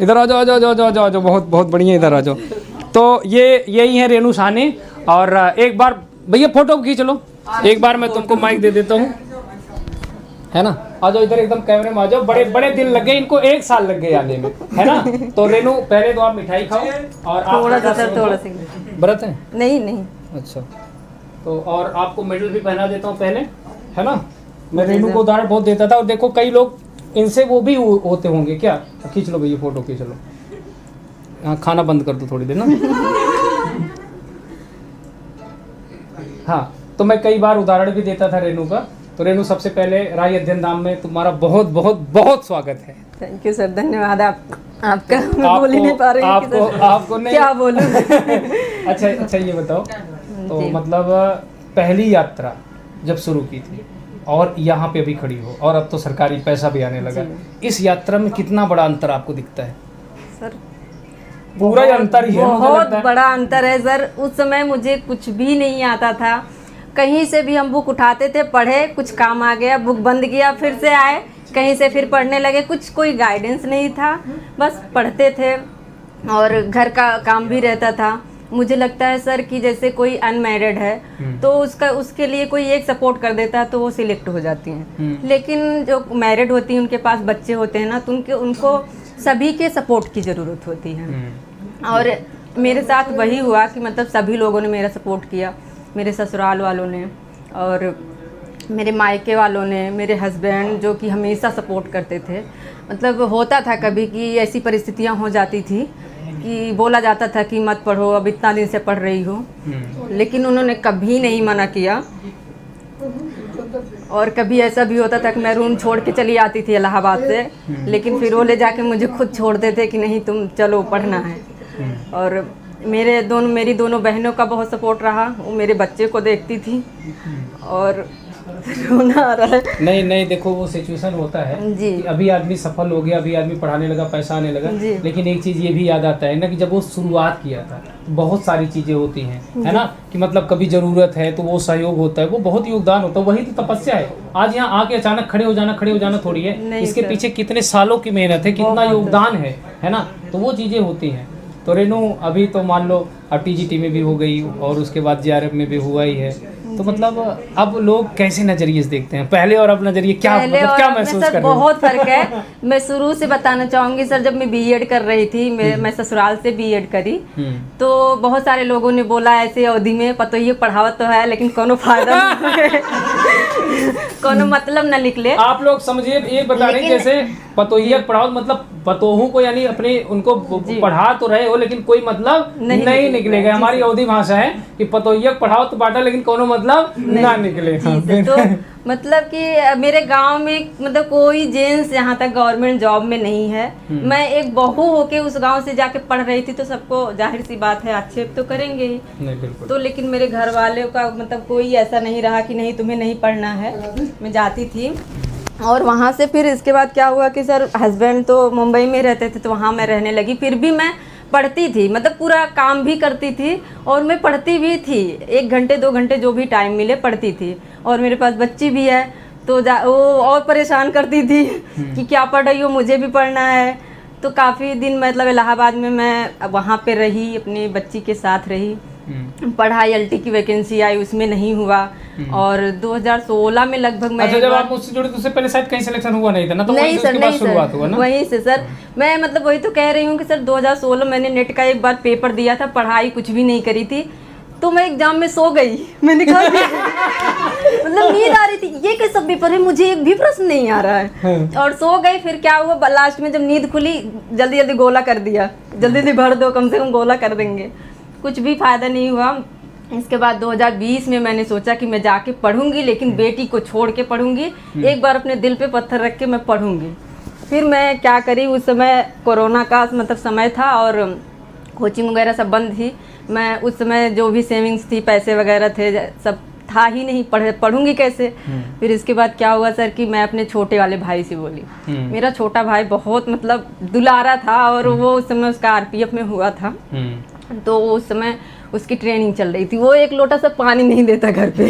इधर आ जाओ, जाओ जाओ जाओ जाओ जाओ, बहुत बहुत बढ़िया, इधर आ जाओ। तो ये यही है रेणु साहनी। और एक बार भैया फोटो खींच लो, एक बार मैं तुमको माइक दे देता हूँ, है ना। आ जाओ इधर, एकदम कैमरे में आ जाओ। बड़े बड़े दिन लग गए इनको, 1 साल लग गए आने में, है ना। तो रेणु पहले तो आप मिठाई खाओ और आप थोड़ा सा व्रत है? नहीं। अच्छा, तो और आपको मेडल भी पहना देता हूँ पहले, है ना। मैं रेणु को उदाहरण बहुत देता था, और देखो कई लोग इनसे वो भी होते होंगे क्या। खींच लो भैया, फोटो खींच लो। हाँ, खाना बंद कर दो थोड़ी देर ना। हाँ, तो मैं कई बार उदाहरण भी देता था रेणु का। तो रेणु, सबसे पहले राई अध्ययन धाम में तुम्हारा बहुत बहुत बहुत स्वागत है। थैंक यू सर, धन्यवाद आपका। मैं बोल ही नहीं पा रही आपको नहीं, क्या बोलूं। अच्छा ये बताओ, तो मतलब पहली यात्रा जब शुरू की थी और यहाँ पे अभी खड़ी हो, और अब तो सरकारी पैसा भी आने लगा, इस यात्रा में कितना बड़ा अंतर आपको दिखता है? सर पूरा अंतर ही है, बहुत बड़ा अंतर है सर। उस समय मुझे कुछ भी नहीं आता था, कहीं से भी हम बुक उठाते थे, पढ़े, कुछ काम आ गया, बुक बंद किया, फिर से आए, कहीं से फिर पढ़ने लगे। कुछ कोई गाइडेंस नहीं था, बस पढ़ते थे और घर का काम भी रहता था। मुझे लगता है सर कि जैसे कोई अनमैरिड है तो उसके लिए कोई एक सपोर्ट कर देता है तो वो सिलेक्ट हो जाती हैं, लेकिन जो मैरिड होती हैं उनके पास बच्चे होते हैं ना, तो उनको सभी के सपोर्ट की ज़रूरत होती है। और मेरे साथ वही हुआ कि मतलब सभी लोगों ने मेरा सपोर्ट किया, मेरे ससुराल वालों ने और मेरे मायके वालों ने, मेरे हस्बैंड जो कि हमेशा सपोर्ट करते थे। मतलब होता था कभी कि ऐसी परिस्थितियां हो जाती थी कि बोला जाता था कि मत पढ़ो, अब इतना दिन से पढ़ रही हो, लेकिन उन्होंने कभी नहीं मना किया। और कभी ऐसा भी होता था कि मैं रूम छोड़ के चली आती थी इलाहाबाद से, लेकिन फिर वो ले जाके मुझे खुद छोड़ते थे कि नहीं तुम चलो, पढ़ना है। और मेरी दोनों बहनों का बहुत सपोर्ट रहा, वो मेरे बच्चे को देखती थी। और रोना आ रहा है। नहीं देखो, वो सिचुएशन होता है कि अभी आदमी सफल हो गया, अभी आदमी पढ़ाने लगा, पैसा आने लगा, लेकिन एक चीज़ ये भी याद आता है ना कि जब वो शुरुआत किया था तो बहुत सारी चीज़ें होती हैं, है ना, कि मतलब कभी ज़रूरत है तो वो सहयोग होता है, वो बहुत योगदान होता है, वही तो तपस्या है। आज यहाँ आके अचानक खड़े हो जाना थोड़ी है, इसके पीछे कितने सालों की मेहनत है, कितना योगदान है ना, तो वो चीज़ें होती हैं। तो रेणु, अभी तो मान लो अब टीजीटी में भी हो गई और उसके बाद जेआरएफ में भी हुआ ही है, तो मतलब अब लोग कैसे नजरिए से देखते हैं, पहले और अब नजरिए क्या महसूस कर रहे हैं? बहुत फर्क है। मैं शुरू से बताना चाहूंगी सर, जब मैं बीएड कर रही थी, मैं ससुराल से बीएड करी, तो बहुत सारे लोगों ने बोला ऐसे अवधि में पतोही पढ़ावत तो है लेकिन कोनो फायदा कोनो मतलब न निकले। आप लोग समझिए, ये बता रहे हैं जैसे पतोहिया पढ़ाओ मतलब पतोहू को, यानी अपने उनको पढ़ा तो रहे हो लेकिन कोई मतलब नहीं निकलेगा। हमारी अवधि भाषा है कि पतोहिया पढ़ाओ तो बांटा, लेकिन कोनो मतलब ना निकले। तो मतलब कि मेरे गांव में मतलब कोई जेंट्स यहाँ तक गवर्नमेंट जॉब में नहीं है। मैं एक बहू होके उस गांव से जाके पढ़ रही थी, तो सबको जाहिर सी बात है आक्षेप तो करेंगे ही। तो लेकिन मेरे घर वाले का मतलब कोई ऐसा नहीं रहा कि नहीं तुम्हें नहीं पढ़ना है। मैं जाती थी और वहाँ से फिर इसके बाद क्या हुआ कि सर हस्बैंड तो मुंबई में रहते थे, तो वहाँ मैं रहने लगी। फिर भी मैं पढ़ती थी, मतलब पूरा काम भी करती थी और मैं पढ़ती भी थी। 1 घंटे 2 घंटे जो भी टाइम मिले पढ़ती थी। और मेरे पास बच्ची भी है, तो वो और परेशान करती थी कि क्या पढ़ रही हो, मुझे भी पढ़ना है। तो काफ़ी दिन मतलब इलाहाबाद में मैं वहाँ पे रही, अपनी बच्ची के साथ रही, पढ़ाई। एलटी की वैकेंसी आई, उसमें नहीं हुआ। और 2016 में लगभग मैं, अच्छा, जब आप मुझसे जुड़े तो उससे पहले शायद कहीं सिलेक्शन हुआ नहीं था ना, तो नहीं सर, नहीं शुरुआत हुआ ना वहीं से सर। मैं मतलब वही तो कह रही हूँ कि सर 2016 मैंने नेट का एक बार पेपर दिया था, पढ़ाई कुछ भी नहीं करी थी, तो मैं एग्जाम में सो गई। मैंने कहा मतलब नींद आ रही थी, ये कैसा पेपर है, मुझे एक भी प्रश्न नहीं आ रहा है, और सो गई। फिर क्या हुआ, लास्ट में जब नींद खुली, जल्दी जल्दी गोला कर दिया, जल्दी भर दो, कम से कम गोला कर देंगे, कुछ भी फायदा नहीं हुआ। इसके बाद 2020 में मैंने सोचा कि मैं जाके पढ़ूंगी, लेकिन बेटी को छोड़ के पढ़ूंगी, एक बार अपने दिल पे पत्थर रख के मैं पढ़ूंगी। फिर मैं क्या करी, उस समय कोरोना का मतलब समय था और कोचिंग वगैरह सब बंद थी। मैं उस समय जो भी सेविंग्स थी, पैसे वगैरह थे, सब था ही नहीं, पढ़ूंगी कैसे। फिर इसके बाद क्या हुआ सर कि मैं अपने छोटे वाले भाई से बोली। मेरा छोटा भाई बहुत मतलब दुलारा था और वो उस समय उसका आरपीएफ में हुआ था, तो उस समय उसकी ट्रेनिंग चल रही थी। वो एक लोटा सा पानी नहीं देता घर पे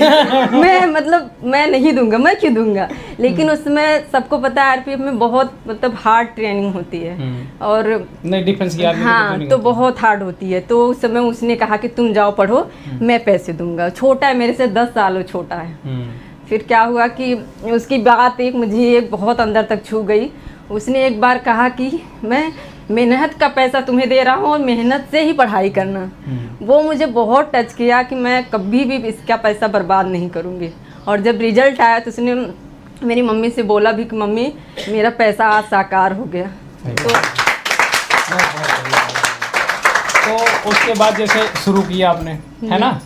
मैं नहीं दूंगा, मैं क्यों दूंगा। लेकिन उसमें सबको पता है आरपीएफ में बहुत मतलब हार्ड ट्रेनिंग होती है और नहीं डिफेंस की आर्मी हाँ तो बहुत हार्ड होती है। तो उस समय उसने कहा कि तुम जाओ पढ़ो, मैं पैसे दूंगा। छोटा है, मेरे से 10 साल छोटा है। फिर क्या हुआ कि उसकी बात मुझे एक बहुत अंदर तक छू गई। उसने एक बार कहा कि मैं मेहनत का पैसा तुम्हें दे रहा हूँ और मेहनत से ही पढ़ाई करना। वो मुझे बहुत टच किया कि मैं कभी भी इसका पैसा बर्बाद नहीं करूँगी। और जब रिजल्ट आया तो उसने मेरी मम्मी से बोला भी कि मम्मी मेरा पैसा आज साकार हो गया। तो उसके बाद जैसे शुरू किया आपने, है ना,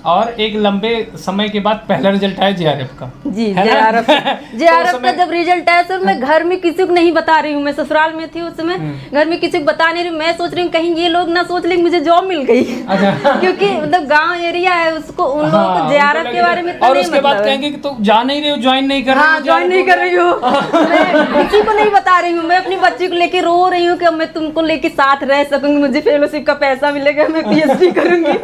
और एक लंबे समय के बाद पहला रिजल्ट आया जेआरएफ का। जी जेआरएफ का जब रिजल्ट आया सर, मैं घर में किसी को नहीं बता रही हूँ। मैं ससुराल में थी उस समय, घर में किसी को बता नहीं रही। मैं सोच रही हूँ कहीं ये लोग ना सोच लें मुझे जॉब मिल गई। क्योंकि मतलब गांव एरिया है, उसको उन लोगों को जेआरएफ के बारे में और उसके बाद कहेंगे कि तुम जा नहीं रही हो, ज्वाइन नहीं कर रही हो। ज्वाइन नहीं कर रही हो। मैं किसी को नहीं बता रही हूँ। मैं अपनी बच्ची को लेके रो रही हूँ कि मैं तुमको लेके साथ रह सकूंगी, मुझे फेलोशिप का पैसा मिलेगा, मैं पीएचडी करूंगी।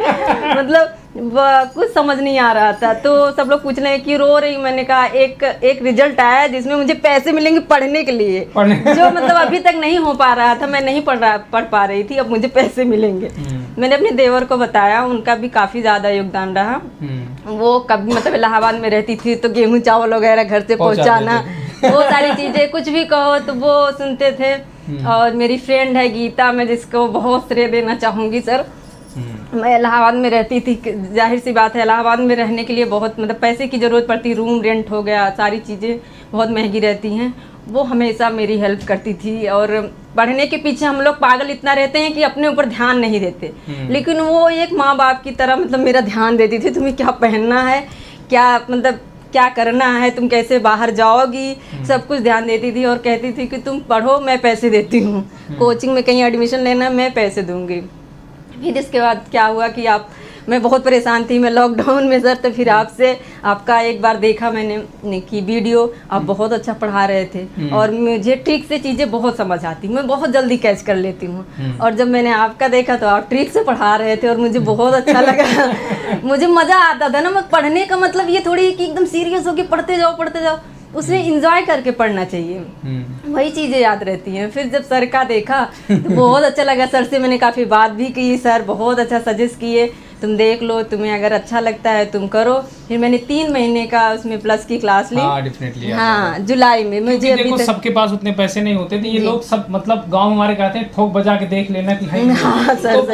मतलब कुछ समझ नहीं आ रहा था। तो सब लोग पूछ रहे हैं कि रो रही हूँ। मैंने कहा एक रिजल्ट आया जिसमें मुझे पैसे मिलेंगे पढ़ने के लिए, जो मतलब अभी तक नहीं हो पा रहा था। मैं नहीं पढ़ पा रही थी, अब मुझे पैसे मिलेंगे। मैंने अपने देवर को बताया, उनका भी काफी ज्यादा योगदान रहा। वो कभी मतलब इलाहाबाद में रहती थी तो गेहूं चावल वगैरह घर से पहुंचाना, वो सारी चीजें कुछ भी कहो तो वो सुनते थे। और मेरी फ्रेंड है गीता, मैं जिसको बहुत श्रेय देना चाहूंगी सर। मैं इलाहाबाद में रहती थी, जाहिर सी बात है इलाहाबाद में रहने के लिए बहुत मतलब पैसे की ज़रूरत पड़ती, रूम रेंट हो गया, सारी चीज़ें बहुत महंगी रहती हैं। वो हमेशा मेरी हेल्प करती थी। और पढ़ने के पीछे हम लोग पागल इतना रहते हैं कि अपने ऊपर ध्यान नहीं देते, लेकिन वो एक माँ बाप की तरह मतलब मेरा ध्यान देती थी। तुम्हें क्या पहनना है, क्या मतलब क्या करना है, तुम कैसे बाहर जाओगी, सब कुछ ध्यान देती थी। और कहती थी कि तुम पढ़ो, मैं पैसे देती हूँ, कोचिंग में कहीं एडमिशन लेना मैं पैसे दूँगी। फिर इसके बाद क्या हुआ कि मैं बहुत परेशान थी, मैं लॉकडाउन में सर। तो फिर आपका एक बार देखा मैंने कि वीडियो, आप बहुत अच्छा पढ़ा रहे थे और मुझे ट्रिक से चीज़ें बहुत समझ आती, मैं बहुत जल्दी कैच कर लेती हूँ। और जब मैंने आपका देखा तो आप ट्रिक से पढ़ा रहे थे और मुझे बहुत अच्छा लगा। मुझे मज़ा आता था ना। मैं पढ़ने का मतलब ये थोड़ी कि एकदम सीरियस होकर पढ़ते जाओ, उसमें इंजॉय करके पढ़ना चाहिए, वही चीज़ें याद रहती हैं। फिर जब सर का देखा तो बहुत अच्छा लगा। सर से मैंने काफ़ी बात भी की, सर बहुत अच्छा सजेस्ट किए, तुम देख लो, तुम्हें अगर अच्छा लगता है तुम करो। फिर मैंने 3 महीने का उसमें प्लस की क्लास ली। डेफिनेटली हाँ जुलाई में। मुझे देखो सबके पास उतने पैसे नहीं होते थे, ये लोग सब मतलब गांव हमारे कहते हैं ठोक बजा के देख लेना कि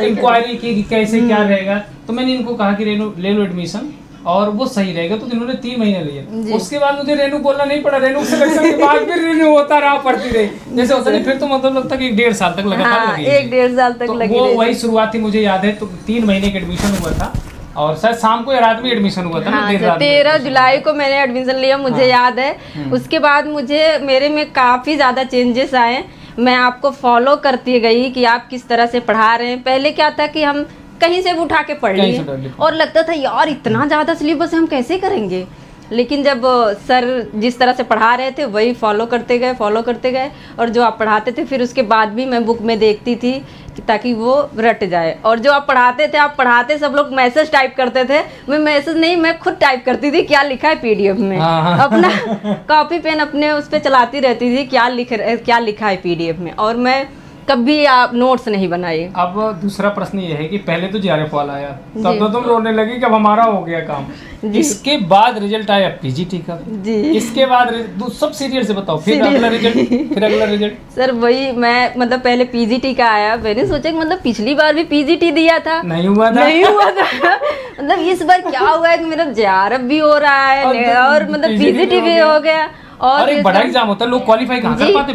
इंक्वायरी की कैसे क्या रहेगा। तो मैंने इनको कहा कि ले लो एडमिशन और वो सही रहेगा। तो इन्होंने 3 महीने लिए। उसके बाद मुझे रेनू बोलना नहीं पड़ा, रेनू सिलेक्शन के बाद फिर रेनू होता रहा, पढ़ती रही जैसे होता नहीं। फिर तो मतलब लगता कि 1.5 साल तक लगातार लगी। 1.5 साल तक लगी। वो वही शुरुआत थी, मुझे याद है। तो 3 महीने का एडमिशन हुआ था और शायद शाम को या रात में एडमिशन हुआ था ना। 13 जुलाई को मैंने एडमिशन लिया, मुझे याद है। उसके बाद मेरे में काफ़ी ज़्यादा चेंजेस आए। मैं आपको फॉलो करती गई कि आप किस तरह से पढ़ा रहे हैं। पहले क्या था कि हम कहीं से भी उठा के पढ़ लिए और लगता था यार इतना ज़्यादा सिलेबस हम कैसे करेंगे। लेकिन जब सर जिस तरह से पढ़ा रहे थे वही फॉलो करते गए और जो आप पढ़ाते थे फिर उसके बाद भी मैं बुक में देखती थी ताकि वो रट जाए। और जो आप पढ़ाते सब लोग मैसेज टाइप करते थे, मैं खुद टाइप करती थी क्या लिखा है पीडीएफ में। अपना कॉपी पेन अपने उस पर चलाती रहती थी क्या लिखा है पीडीएफ में। और मैं कभी आप नोट्स नहीं बनाए। अब दूसरा प्रश्न ये है कि पहले तो जेआरएफ वाला आया, तब तो तुम रोने लगी कि अब हमारा हो गया काम। इसके बाद रिजल्ट आया पीजीटी का जी। इसके बाद सब सीरियल से बताओ, फिर अगला रिजल्ट सर वही मैं मतलब पहले पीजीटी का आया। मैंने सोचा कि मतलब पिछली बार भी पीजीटी दिया था, नहीं हुआ था मतलब इस बार क्या हुआ है कि मेरा जेआरएफ भी हो रहा है और मतलब पीजीटी भी हो गया। और एक बड़ा एग्जाम होता है, लोग क्वालिफाई कहाँ कर पाते,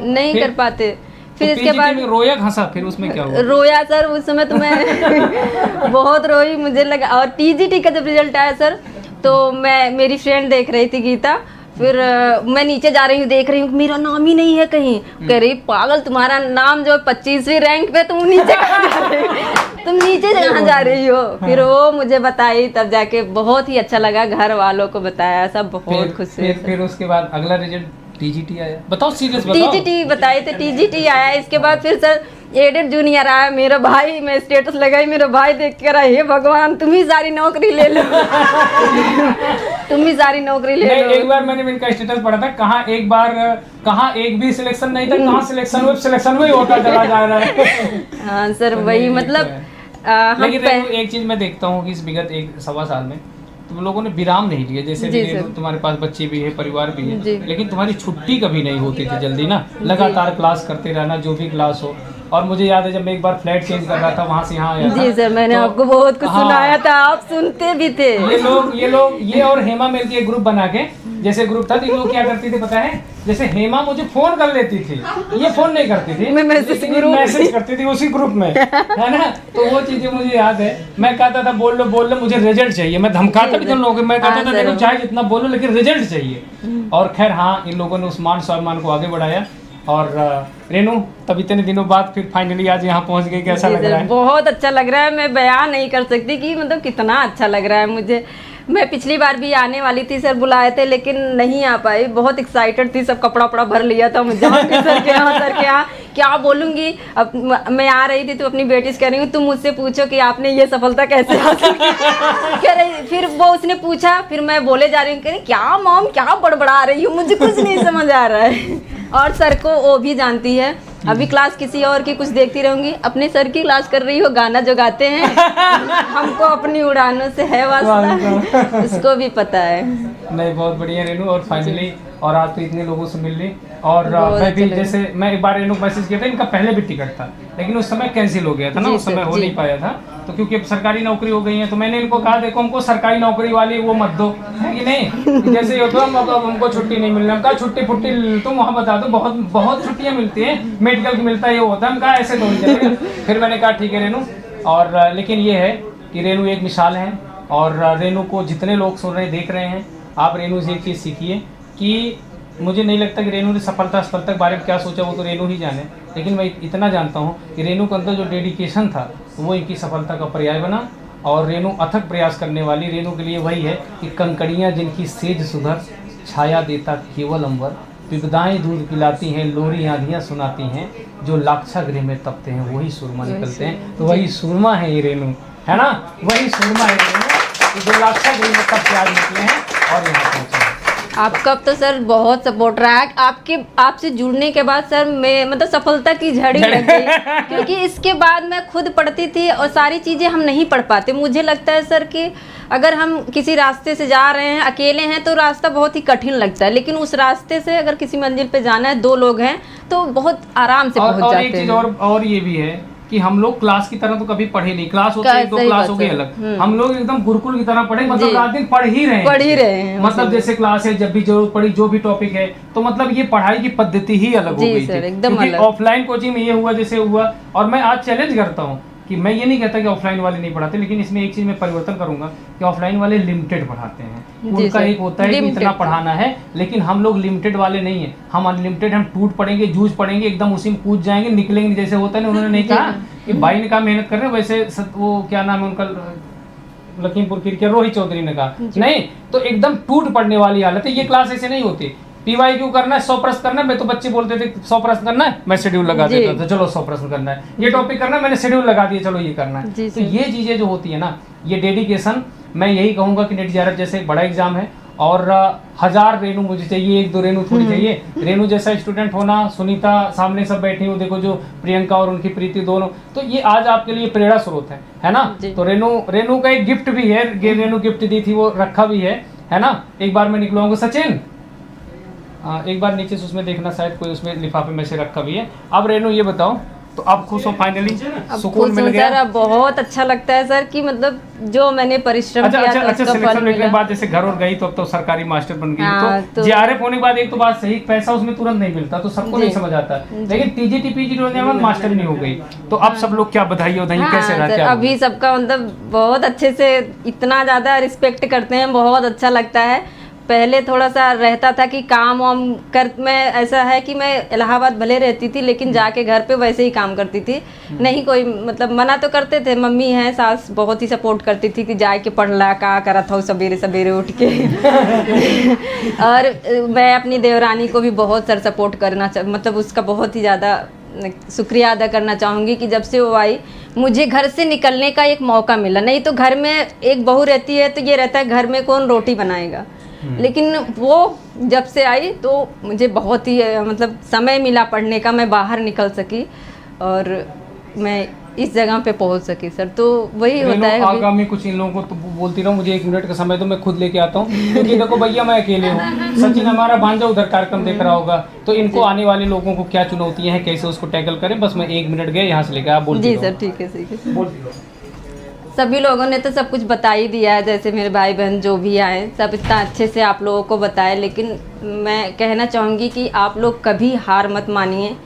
नहीं कर पाते। फिर तो इसके बाद रोया घासा, फिर उसमें क्या हुआ? रोया सर उस समय तो मैं बहुत रोई, मुझे लगा। और टीजीटी का जब रिजल्ट आया सर तो मेरी फ्रेंड देख रही थी गीता, फिर मैं नीचे जा रही हूँ, देख रही हूँ मेरा नाम ही नहीं है कहीं। कह रही पागल तुम्हारा नाम जो 25वीं रैंक पे, तुम नीचे कहाँ जा रही हो। फिर वो मुझे बताई, तब जाके बहुत ही अच्छा लगा, घर वालों को बताया, सब बहुत खुश हुए। फिर उसके बाद अगला रिजल्ट टीजीटी आया, बताओ सीरियस बताओ। टीजीटी बताए थे, टीजीटी आया। इसके बाद फिर सर एडेड जूनियर आया मेरा भाई, मैं स्टेटस लगाई, मेरा भाई देख कर आया, हे भगवान तुम ही सारी नौकरी ले लो तुम ही सारी नौकरी ले लो। एक बार मैंने इनका स्टेटस पढ़ा था, कहाँ एक भी सिलेक्शन नहीं था, कहाँ सिलेक्शन में होता चला जा रहा है। हाँ सर वही मतलब लेकिन एक चीज मैं देखता हूँ कि इस विगत 1-1.25 साल में तुम लोगों ने विराम नहीं लिया, जैसे तुम्हारे पास बच्चे भी है, परिवार भी है, लेकिन तुम्हारी छुट्टी कभी नहीं होती थी जल्दी ना, लगातार क्लास करते रहना, जो भी क्लास हो। और मुझे याद है जब मैं एक बार फ्लैट चेंज कर रहा था, वहाँ से यहाँ आया था। जी सर, मैंने आपको बहुत कुछ सुनाया था, आप सुनते भी थे। ये और हेमा मिलके एक ग्रुप बना के, जैसे ग्रुप था, तो ये लोग क्या करती थी पता है, जैसे हेमा मुझे फोन कर लेती थी, ये फोन नहीं करती थी, मैं मैसेज करती थी उसी ग्रुप में, है ना। तो वो चीजें मुझे याद है, मैं कहता था बोल लो मुझे रिजल्ट चाहिए, मैं धमकाता भी तुम लोगों को, मैं कहता था देखो चाहे जितना बोलो लेकिन रिजल्ट चाहिए। और खैर हाँ, इन लोगों ने उस मान स्वाभिमान को आगे बढ़ाया। और रेनू, तब इतने दिनों बाद फिर फाइनली आज यहाँ पहुँच गई, कैसा लग रहा है? बहुत अच्छा लग रहा है, मैं बयान नहीं कर सकती कि मतलब कितना अच्छा लग रहा है मुझे। मैं पिछली बार भी आने वाली थी, सर बुलाए थे लेकिन नहीं आ पाई, बहुत एक्साइटेड थी, सब कपड़ा वपड़ा भर लिया था मुझे सर के यहाँ क्या बोलूँगी। अब मैं आ रही थी तो अपनी बेटी से कह रही हूँ तुम मुझसे पूछो कि आपने ये सफलता कैसे हासिल की। फिर वो उसने पूछा, फिर मैं बोले जा रही हूँ, कह रही क्या मॉम क्या बड़बड़ा रही हूँ, मुझे कुछ नहीं समझ आ रहा है। और सर को वो भी जानती है, अभी क्लास किसी और की कुछ देखती रहूंगी, अपने सर की क्लास कर रही हो, गाना जो गाते हैं हमको अपनी उड़ानों से है वास्ता, उसको भी पता है। नहीं बहुत बढ़िया रेनू, और फाइनली और आज तो इतने लोगों से मिल ली। और मैं भी जैसे मैं एक बार रेनू को मैसेज किया था, इनका पहले भी टिकट था लेकिन उस समय कैंसिल हो गया था ना, उस समय हो नहीं पाया था, तो क्योंकि अब सरकारी नौकरी हो गई है, तो मैंने इनको कहा देखो हमको सरकारी नौकरी वाली वो मत दो, है कि नहीं। जैसे हमको छुट्टी नहीं मिल रही, हम कहा छुट्टी फुट्टी तुम वहाँ बता दो, बहुत छुट्टियाँ मिलती हैं, मेडिकल की मिलता है, ये होता है, हम कहा ऐसे तो नहीं चलेगा। फिर मैंने कहा ठीक है रेनू, और लेकिन ये है कि रेनू एक मिसाल है, और रेनू को जितने लोग सुन रहे देख रहे हैं, आप रेनू से एक चीज़ सीखिए कि मुझे नहीं लगता कि रेनू ने सफलता के बारे में क्या सोचा वो तो रेनू ही जाने, लेकिन मैं इतना जानता हूँ कि रेनू के अंदर जो डेडिकेशन था वो इनकी सफलता का पर्याय बना। और रेनू अथक प्रयास करने वाली, रेनू के लिए वही है कि कंकड़ियाँ जिनकी सेज सुधर, छाया देता केवल अंबर, विविधाएँ दूध पिलाती हैं, लोरी आंधियाँ सुनाती हैं, जो लाक्षागृह में तपते हैं वही सुरमा निकलते हैं। तो वही सुरमा है ये रेनू, है ना, वही सुरमा है रेनू जो लाक्षागृह में तप के आज निकले हैं और यहाँ पहुँचे। आपका तो सर बहुत सपोर्ट रहा है, आपसे जुड़ने के बाद सर मैं मतलब सफलता की झड़ी लग गई, क्योंकि इसके बाद मैं खुद पढ़ती थी और सारी चीज़ें हम नहीं पढ़ पाते। मुझे लगता है सर कि अगर हम किसी रास्ते से जा रहे हैं, अकेले हैं, तो रास्ता बहुत ही कठिन लगता है, लेकिन उस रास्ते से अगर किसी मंजिल पे जाना है, 2 लोग हैं तो बहुत आराम से पहुंच जाते हैं। एक चीज़ और ये भी है कि हम लोग क्लास की तरह तो कभी पढ़े नहीं, क्लास होती है तो क्लास हो गई अलग, हम लोग एकदम गुरुकुल की तरह पढ़े, मतलब रात दिन पढ़ ही रहे हैं। मतलब जैसे क्लास है, जब भी जरूरत पड़ी जो भी टॉपिक है, तो मतलब ये पढ़ाई की पद्धति ही अलग हो गई थी, क्योंकि ऑफलाइन कोचिंग में ये हुआ जैसे हुआ। और मैं आज चैलेंज करता हूँ कि मैं ये नहीं कहता कि ऑफलाइन वाले नहीं पढ़ाते, लेकिन इसमें एक चीज़ मैं परिवर्तन करूंगा कि ऑफलाइन वाले लिमिटेड पढ़ाते हैं, उनका एक होता है कि इतना पढ़ाना है, लेकिन हम लोग लिमिटेड वाले नहीं हैं, हम अनलिमिटेड, हम टूट पड़ेंगे, जूझ पड़ेंगे, एकदम उसी में कूद जाएंगे, निकलेंगे। जैसे होता है ना, उन्होंने नहीं कहा कि भाई ने कहा मेहनत कर रहे हैं, वैसे वो क्या नाम है उनका, लखीमपुर खीर, रोहित चौधरी ने कहा नहीं, तो एकदम टूट पड़ने वाली हालत है। ये क्लास ऐसे नहीं होती। PYQ करना है, 100 प्रश्न करना है, मैं तो बच्चे बोलते थे 100 प्रश्न करना है, मैं शेड्यूल लगा देता था, चलो 100 प्रश्न करना है, ये टॉपिक करना है, मैंने शेड्यूल लगा दिया, चलो ये करना है। तो ये चीज़ें जो होती है ना, ये डेडिकेशन, मैं यही कहूँगा कि नेट JRF जैसे एक बड़ा एग्जाम है, और 1000 रेनू मुझे चाहिए, 1-2 रेनू थोड़ी चाहिए। रेनू जैसा स्टूडेंट होना, सुनीता सामने सब बैठी हो, देखो जो प्रियंका और उनकी प्रीति दोनों, तो ये आज आपके लिए प्रेरणा स्रोत है ना। तो रेनू का एक गिफ्ट भी है, रेनू गिफ्ट दी थी, वो रखा भी है ना। एक बार मैं निकलवाऊंगा सचिन, एक बार नीचे से उसमें देखना, शायद कोई उसमें लिफाफे में से रखा भी है। अब रेनू ये बताओ, तो अब खुश हो, फाइनली सुकून मिल गया? सर अब बहुत अच्छा लगता है सर कि मतलब जो मैंने परिश्रम किया था उसका सिलेक्शन लेने के बाद जैसे घर और गई, तो अब तो सरकारी मास्टर बन गई। तो JRF होने के बाद एक तो बात सही, पैसा उसमें तुरंत नहीं मिलता, तो सबको नहीं समझ आता, लेकिन TGT PGT होने के बाद मास्टर नहीं हो गई, तो अब सब लोग क्या बधाई कैसे रहा? अभी सबका मतलब बहुत अच्छे से, इतना ज्यादा रिस्पेक्ट करते हैं, बहुत अच्छा लगता है। पहले थोड़ा सा रहता था कि काम वाम कर, मैं ऐसा है कि मैं इलाहाबाद भले रहती थी लेकिन जाके घर पे वैसे ही काम करती थी, नहीं कोई मतलब मना तो करते थे, मम्मी हैं सास बहुत ही सपोर्ट करती थी कि जाके पढ़ ला, का करा था सवेरे सवेरे उठ के और मैं अपनी देवरानी को भी बहुत सर सपोर्ट करना मतलब उसका बहुत ही ज़्यादा शुक्रिया अदा करना चाहूँगी कि जब से वो आई मुझे घर से निकलने का एक मौका मिला। नहीं तो घर में एक बहू रहती है तो ये रहता है घर में कौन रोटी बनाएगा, लेकिन वो जब से आई तो मुझे बहुत ही मतलब समय मिला पढ़ने का, मैं बाहर निकल सकी और मैं इस जगह पे पहुंच सकी सर। तो वही होता है। आगामी कुछ इन लोगों को तो बोलती रहूं, मुझे 1 मिनट का समय तो मैं खुद लेके आता हूं, क्योंकि देखो भैया मैं अकेले हूं, सचिन हमारा भांजा उधर कार्यक्रम देख रहा होगा, तो इनको आने वाले लोगों को क्या चुनौतियां हैं, कैसे उसको टैकल करें, बस मैं 1 मिनट गए यहाँ से लेकर आप बोलती जी सर, ठीक है बोलती रहो। सभी लोगों ने तो सब कुछ बता ही दिया है, जैसे मेरे भाई बहन जो भी आए सब इतना अच्छे से आप लोगों को बताए, लेकिन मैं कहना चाहूँगी कि आप लोग कभी हार मत मानिए।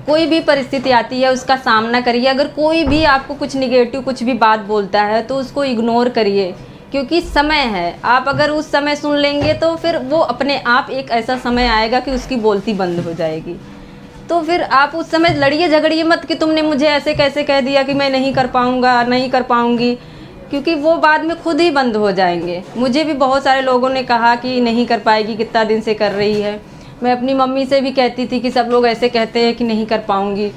कोई भी परिस्थिति आती है उसका सामना करिए। अगर कोई भी आपको कुछ निगेटिव कुछ भी बात बोलता है तो उसको इग्नोर करिए, क्योंकि समय है। आप अगर उस समय सुन लेंगे तो फिर वो अपने आप एक ऐसा समय आएगा कि उसकी बोलती बंद हो जाएगी। तो फिर आप उस समय लड़िए झगड़िए मत कि तुमने मुझे ऐसे कैसे कह दिया कि मैं नहीं कर पाऊँगा, नहीं कर पाऊँगी, क्योंकि वो बाद में खुद ही बंद हो जाएंगे। मुझे भी बहुत सारे लोगों ने कहा कि नहीं कर पाएगी, कितना दिन से कर रही है। मैं अपनी मम्मी से भी कहती थी कि सब लोग ऐसे कहते हैं कि नहीं कर पाऊँगी,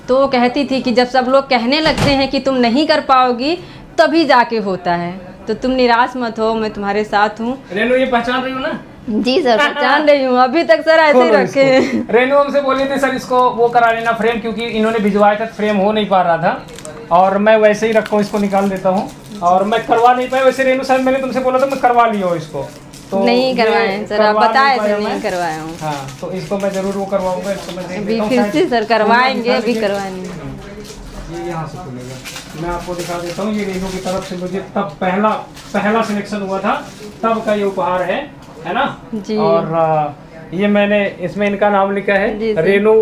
तो वो कहती थी कि जब सब लोग कहने लगते हैं कि तुम नहीं कर पाओगी तभी जाके होता है, तो तुम निराश मत हो, मैं तुम्हारे साथ हूँ। रेनू ये पहचान रही हो ना? जी सर पहचान रही हूँ, अभी तक सर ऐसे ही रखे हैं। रेनू हमसे बोली थी सर इसको वो करा लेना फ्रेम, क्योंकि इन्होंने भिजवाया था, फ्रेम हो नहीं पा रहा था और मैं वैसे ही रखा हूँ, इसको निकाल देता हूँ और मैं करवा नहीं पाया। वैसे रेनू सर मैंने तुमसे बोला था मैं करवा लियो इसको, तो नहीं करवाए सर, आप बताए थे नहीं करवाया हूँ। हाँ तो इसको मैं जरूर वो करवाऊंगा, इसको मैं अभी फिर से सर करवाएंगे, अभी करवाएंगे। ये यहाँ से खुलेगा, मैं आपको दिखा देता हूँ। ये रेनू की तरफ से मुझे तब पहला सिलेक्शन हुआ था, तब का ये उपहार है ना जी। और ये मैंने इसमें इनका नाम लिखा है रेनू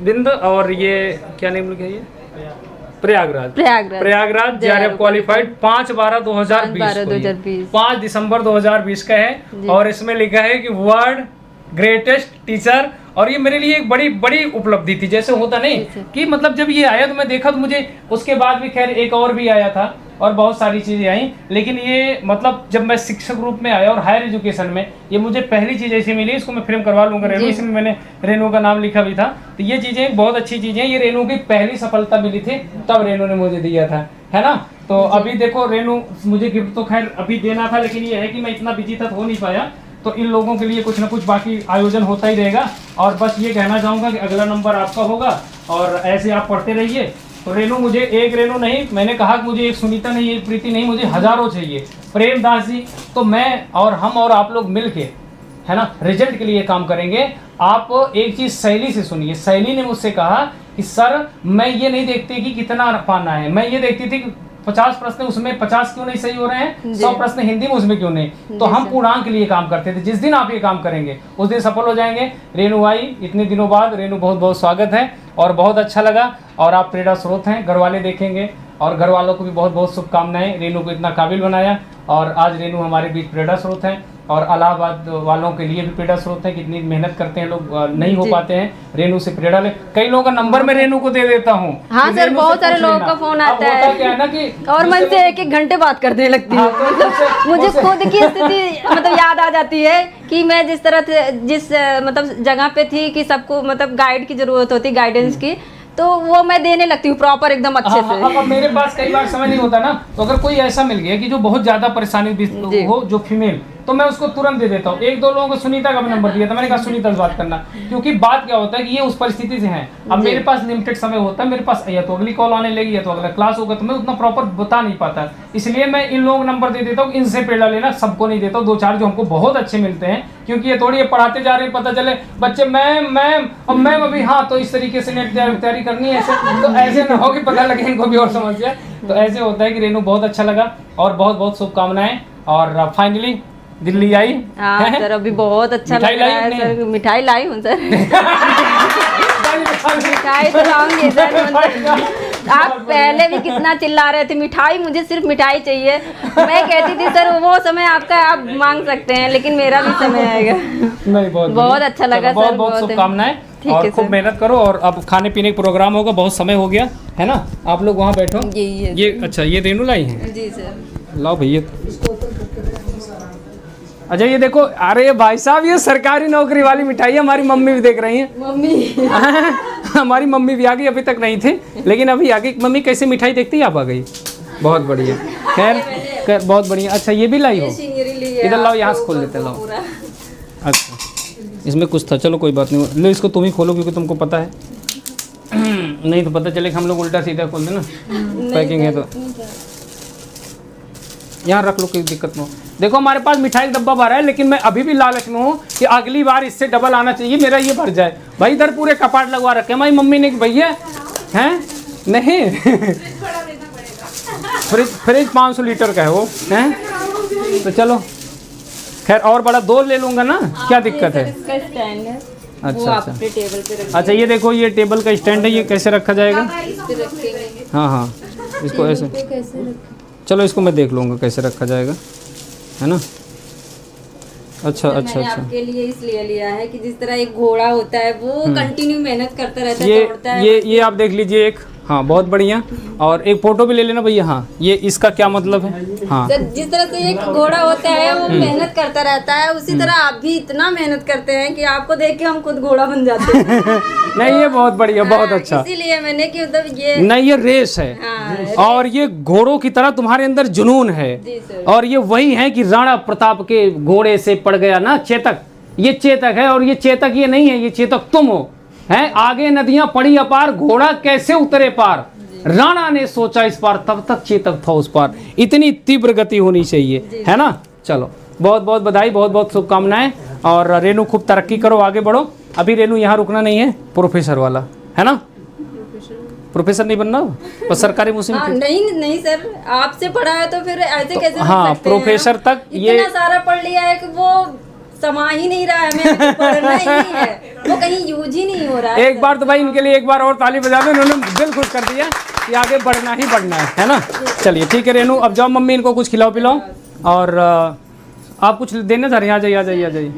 बिंद, और ये क्या नाम लिखा है, ये प्रयागराज जेआरएफ क्वालिफाइड 5/12/2020 5 दिसंबर 2020 का है। और इसमें लिखा है कि वर्ल्ड ग्रेटेस्ट टीचर, और ये मेरे लिए एक बड़ी उपलब्धि थी। जैसे होता नहीं कि मतलब जब ये आया तो मैं देखा तो मुझे उसके बाद भी खैर एक और भी आया था और बहुत सारी चीज़ें आई, लेकिन ये मतलब जब मैं शिक्षक रूप में आया और हायर एजुकेशन में ये मुझे पहली चीज़ ऐसी मिली। इसको मैं फ्रेम करवा लूँगा रेनू, इसमें मैंने रेनू का नाम लिखा भी था। तो ये चीज़ें बहुत अच्छी चीज़ें हैं। ये रेनू की पहली सफलता मिली थी, तब रेनू ने मुझे दिया था, है ना। तो अभी देखो रेनू मुझे गिफ्ट तो खैर अभी देना था, लेकिन ये है कि मैं इतना बिजी था तो हो नहीं पाया। तो इन लोगों के लिए कुछ ना कुछ बाकी आयोजन होता ही रहेगा। और बस ये कहना चाहूँगा कि अगला नंबर आपका होगा और ऐसे आप पढ़ते रहिए। तो रेनू मुझे एक रेनू नहीं, मैंने कहा कि मुझे एक सुनीता नहीं, एक प्रीति नहीं, मुझे हजारों चाहिए। प्रेमदास जी, तो मैं और हम और आप लोग मिल के, है ना, रिजल्ट के लिए काम करेंगे। आप एक चीज़ शैली से सुनिए। शैली ने मुझसे कहा कि सर मैं ये नहीं देखती कि कितना पाना है, मैं ये देखती थी कि 50 प्रश्न उसमें 50 क्यों नहीं सही हो रहे हैं, 100 प्रश्न हिंदी में उसमें क्यों नहीं। तो हम पूर्णांक के लिए काम करते थे। जिस दिन आप ये काम करेंगे उस दिन सफल हो जाएंगे। रेनू आई इतने दिनों बाद, रेनू बहुत बहुत स्वागत है और बहुत अच्छा लगा। और आप प्रेरणा स्रोत हैं, घर वाले देखेंगे और घर वालों को भी बहुत बहुत शुभकामनाएं। रेनू को इतना काबिल बनाया और आज रेनू हमारे बीच प्रेरणा स्रोत हैं। और इलाहाबाद वालों के लिए भी प्रेरणा स्रोत है। कितनी मेहनत करते हैं लोग, नहीं हो पाते हैं, रेनू से प्रेरणा ले। कई लोगों का नंबर मैं रेनू को दे देता हूँ। हाँ सर, बहुत सारे लोगों का फोन आता है। क्या है ना कि और मैं से 1-1 घंटे बात करने लगती हूँ। मुझे खुद की स्थिति मतलब याद आ जाती है कि मैं जिस तरह से जिस मतलब जगह पे थी कि सबको मतलब गाइड की जरूरत होती, गाइडेंस की, तो वो मैं देने लगती हूँ प्रॉपर एकदम अच्छे से। अब मेरे पास कई बार समय नहीं होता ना, तो अगर कोई ऐसा मिल गया कि जो बहुत ज्यादा परेशानी हो, जो फीमेल, तो मैं उसको तुरंत दे देता हूँ। 1-2 लोगों को सुनीता का भी नंबर दिया था, मैंने कहा सुनीता से बात करना, क्योंकि बात क्या होता है कि ये उस परिस्थिति से हैं। अब मेरे पास लिमिटेड समय होता है, मेरे पास या तो अगली कॉल आने लगी या तो अगला क्लास होगा, तो मैं उतना प्रॉपर बता नहीं पाता। इसलिए मैं इन लोगों को नंबर दे देता हूँ। इनसे प्रेरणा लेना, सबको नहीं देता हूँ, 2-4 जो हमको बहुत अच्छे मिलते हैं। क्योंकि ये थोड़ी पढ़ाते जा रहे हैं, पता चले बच्चे मैम अभी हाँ, तो इस तरीके से नेट तैयारी करनी है, ऐसे तो ऐसे ना हो कि पता लगे इनको भी और समस्या। तो ऐसे होता है कि रेनू बहुत अच्छा लगा और बहुत बहुत शुभकामनाएं। और फाइनली दिल्ली आई। हाँ सर, अभी बहुत अच्छा लग रहा है सर। मिठाई लाई हूँ सर। मिठाई तो लाऊंगी सर। आप पहले भी कितना चिल्ला रहे थे मिठाई, मुझे सिर्फ मिठाई चाहिए। मैं कहती थी सर वो समय आपका आप मांग सकते हैं, लेकिन मेरा भी समय आएगा। नहीं, बहुत अच्छा लगा सर। बहुत बहुत शुभकामनाएं और खूब मेहनत करो। और अब खाने पीने का प्रोग्राम होगा, बहुत समय हो गया है ना। आप लोग वहाँ बैठो। ये अच्छा, ये रेनू लाई है जी सर। लाओ भैया। अच्छा ये देखो, अरे भाई साहब ये सरकारी नौकरी वाली मिठाई है, हमारी मम्मी भी देख रही हैं। मम्मी हमारी मम्मी भी आ गई, अभी तक नहीं थे लेकिन अभी आ गई। मम्मी कैसे मिठाई देखती है, आप आ गई, बहुत बढ़िया। खैर बहुत बढ़िया। अच्छा ये भी लाई हो, इधर लाओ, यहाँ से खोल लेते, लाओ। अच्छा इसमें कुछ था, चलो कोई बात नहीं, लो इसको तुम ही खोलो क्योंकि तुमको पता है। नहीं तो पता चले कि हम लोग उल्टा सीधा खोल देना, पैकिंग है तो। यहाँ रख लो, कोई दिक्कत नहीं हो। देखो हमारे पास मिठाई का डब्बा भरा है, लेकिन मैं अभी भी लालच में हूँ कि अगली बार इससे डबल आना चाहिए, मेरा ये भर जाए। भाई इधर पूरे कपाट लगवा रखे हमारी मम्मी ने कि भैया हैं नहीं फ्रिज 500 लीटर का है वो, हैं तो चलो खैर और बड़ा 2 ले लूँगा ना, क्या दिक्कत है। अच्छा अच्छा ये देखो ये टेबल का स्टैंड है, ये कैसे रखा जाएगा। हाँ हाँ इसको ऐसे, चलो इसको मैं देख लूँगा कैसे रखा जाएगा, है ना। अच्छा अच्छा अच्छा आपके लिए इसलिए लिया है कि जिस तरह एक घोड़ा होता है वो कंटिन्यू मेहनत करता रहता है, दौड़ता है। ये आप देख लीजिए एक, हाँ बहुत बढ़िया। और एक फोटो भी ले लेना भैया। हाँ ये इसका क्या मतलब है। हाँ जिस तरह से एक घोड़ा होता है वो मेहनत करता रहता है, उसी तरह आप भी इतना मेहनत करते हैं कि आपको देख के हम खुद घोड़ा बन जाते हैं। नहीं ये बहुत बढ़िया, बहुत अच्छा। इसीलिए मैंने कि मतलब ये नहीं ये रेस है। और ये घोड़ों की तरह तुम्हारे अंदर जुनून है। और ये वही है कि राणा प्रताप के घोड़े से पड़ गया ना चेतक, ये चेतक है। और ये चेतक ये नहीं है, ये चेतक तुम हो। हैं आगे नदियां पड़ी अपार, घोड़ा कैसे उतरे पार, राणा ने सोचा इस पार, तब तक चेतक था उस पार। इतनी तीव्र गति होनी चाहिए, है ना। चलो बहुत बहुत बधाई, बहुत बहुत शुभकामनाएं। और रेनू खूब तरक्की करो, आगे बढ़ो। अभी रेनू यहाँ रुकना नहीं है, प्रोफेसर वाला, है ना। प्रोफेसर नहीं बनना पर सरकारी मुस्लिम। नहीं सर, आपसे पढ़ा है तो फिर ऐसे कैसे हाँ प्रोफेसर तक ये इतना सारा पढ़ लिया है कि वो समा ही नहीं रहा है, हमें पढ़ना ही नहीं है, वो कहीं यूज ही नहीं हो रहा है। एक बार तो भाई इनके लिए एक बार और ताली बजा दो, इन्होंने दिल खुश कर दिया कि आगे बढ़ना ही बढ़ना है ना। चलिए ठीक है रेनू, अब जाओ मम्मी इनको कुछ खिलाओ पिलाओ। और आप कुछ देने जा रहे हैं, आ जाइए आ जाइए आ जाइए।